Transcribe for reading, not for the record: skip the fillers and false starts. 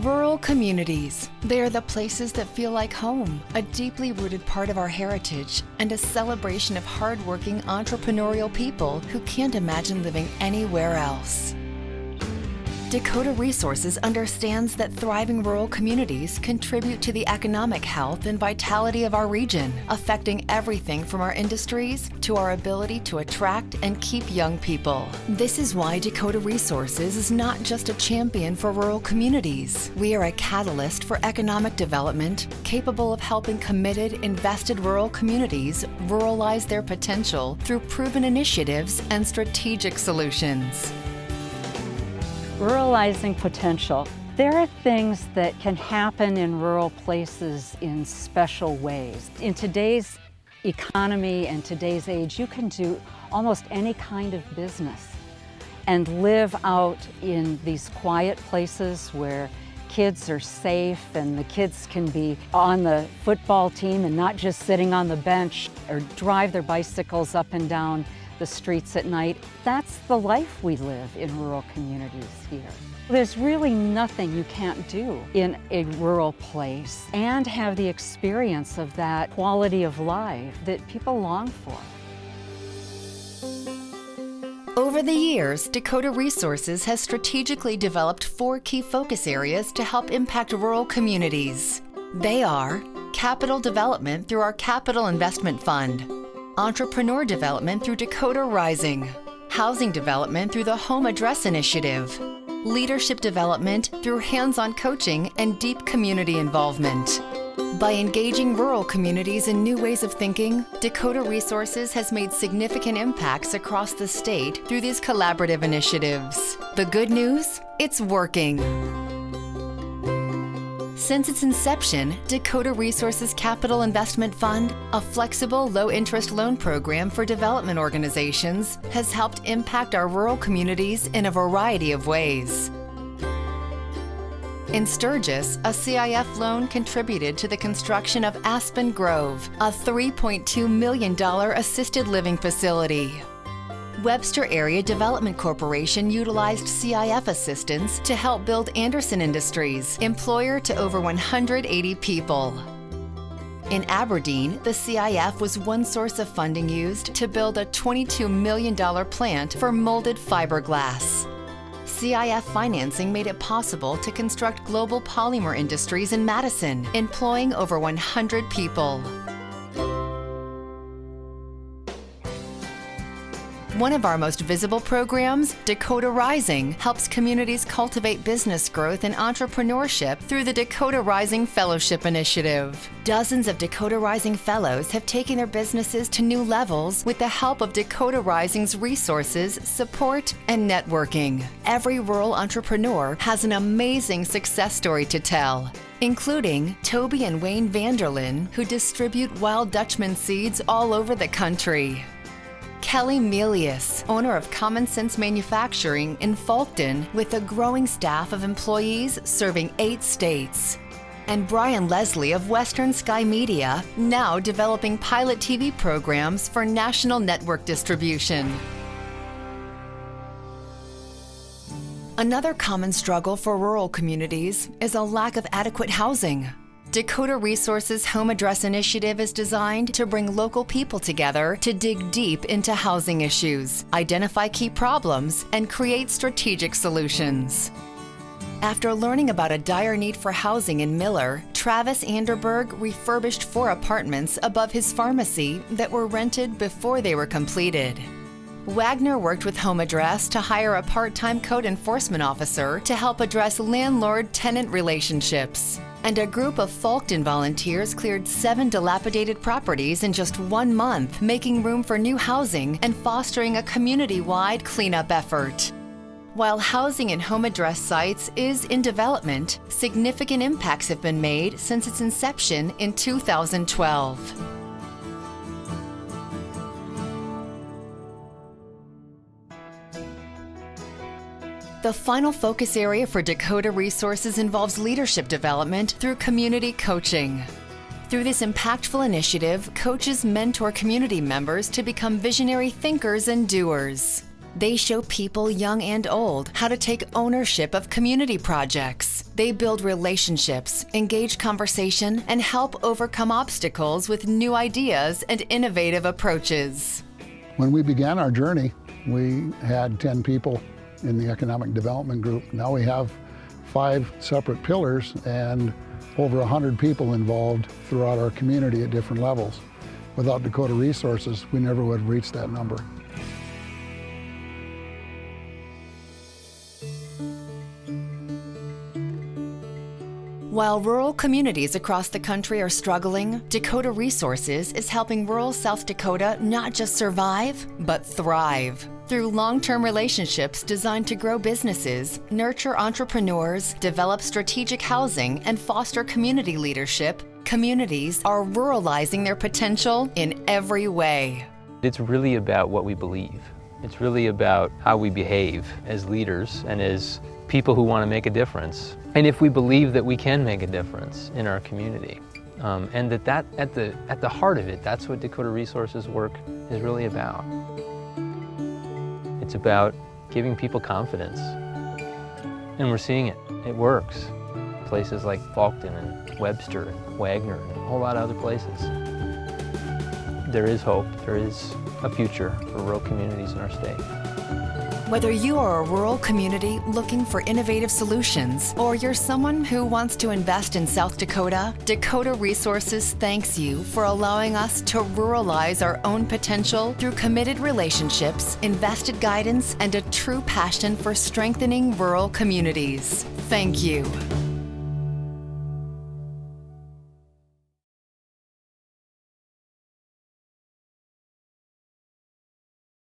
Rural communities. They are the places that feel like home, a deeply rooted part of our heritage, and a celebration of hardworking entrepreneurial people who can't imagine living anywhere else. DakotaResources understands that thriving rural communities contribute to the economic health and vitality of our region, affecting everything from our industries to our ability to attract and keep young people. This is why DakotaResources is not just a champion for rural communities. We are a catalyst for economic development, capable of helping committed, invested rural communities ruralize their potential through proven initiatives and strategic solutions. Ruralizing potential. There are things that can happen in rural places in special ways. In today's economy and today's age, you can do almost any kind of business and live out in these quiet places where kids are safe and the kids can be on the football team and not just sitting on the bench or drive their bicycles up and down the streets at night. That's the life we live in rural communities here. There's really nothing you can't do in a rural place and have the experience of that quality of life that people long for. Over the years, DakotaResources has strategically developed 4 key focus areas to help impact rural communities. They are capital development through our Capital Investment Fund, entrepreneur development through DakotaRising, housing development through the Home Address Initiative, leadership development through hands-on coaching and deep community involvement. By engaging rural communities in new ways of thinking, DakotaResources has made significant impacts across the state through these collaborative initiatives. The good news? It's working. Since its inception, DakotaResources Capital Investment Fund, a flexible, low-interest loan program for development organizations, has helped impact our rural communities in a variety of ways. In Sturgis, a CIF loan contributed to the construction of Aspen Grove, a $3.2 million assisted living facility. Webster Area Development Corporation utilized CIF assistance to help build Anderson Industries, employer to over 180 people. In Aberdeen, the CIF was one source of funding used to build a $22 million plant for molded fiberglass. CIF financing made it possible to construct Global Polymer Industries in Madison, employing over 100 people. One of our most visible programs, DakotaRising, helps communities cultivate business growth and entrepreneurship through the DakotaRising Fellowship Initiative. Dozens of DakotaRising Fellows have taken their businesses to new levels with the help of DakotaRising's resources, support, and networking. Every rural entrepreneur has an amazing success story to tell, including Toby and Wayne Vanderlyn, who distribute wild Dutchman seeds all over the country. Kelly Melius, owner of Common Sense Manufacturing in Fulton, with a growing staff of employees serving 8 states. And Brian Leslie of Western Sky Media, now developing pilot TV programs for national network distribution. Another common struggle for rural communities is a lack of adequate housing. DakotaResources Home Address Initiative is designed to bring local people together to dig deep into housing issues, identify key problems, and create strategic solutions. After learning about a dire need for housing in Miller, Travis Anderberg refurbished 4 apartments above his pharmacy that were rented before they were completed. Wagner worked with Home Address to hire a part-time code enforcement officer to help address landlord-tenant relationships. And a group of Fulton volunteers cleared 7 dilapidated properties in just 1 month, making room for new housing and fostering a community-wide cleanup effort. While housing and home address sites is in development, significant impacts have been made since its inception in 2012. The final focus area for DakotaResources involves leadership development through community coaching. Through this impactful initiative, coaches mentor community members to become visionary thinkers and doers. They show people young and old how to take ownership of community projects. They build relationships, engage conversation, and help overcome obstacles with new ideas and innovative approaches. When we began our journey, we had 10 people in the economic development group. Now we have 5 separate pillars and over 100 people involved throughout our community at different levels. Without Dakota Resources, we never would have reached that number. While rural communities across the country are struggling, Dakota Resources is helping rural South Dakota not just survive, but thrive. Through long-term relationships designed to grow businesses, nurture entrepreneurs, develop strategic housing, and foster community leadership, communities are ruralizing their potential in every way. It's really about what we believe. It's really about how we behave as leaders and as people who want to make a difference. And if we believe that we can make a difference in our community, and that at the heart of it, that's what Dakota Resources work is really about. It's about giving people confidence. And we're seeing it. It works. Places like Faulkton and Webster and Wagner and a whole lot of other places. There is hope. There is a future for rural communities in our state. Whether you are a rural community looking for innovative solutions or you're someone who wants to invest in South Dakota, Dakota Resources thanks you for allowing us to ruralize our own potential through committed relationships, invested guidance, and a true passion for strengthening rural communities. Thank you.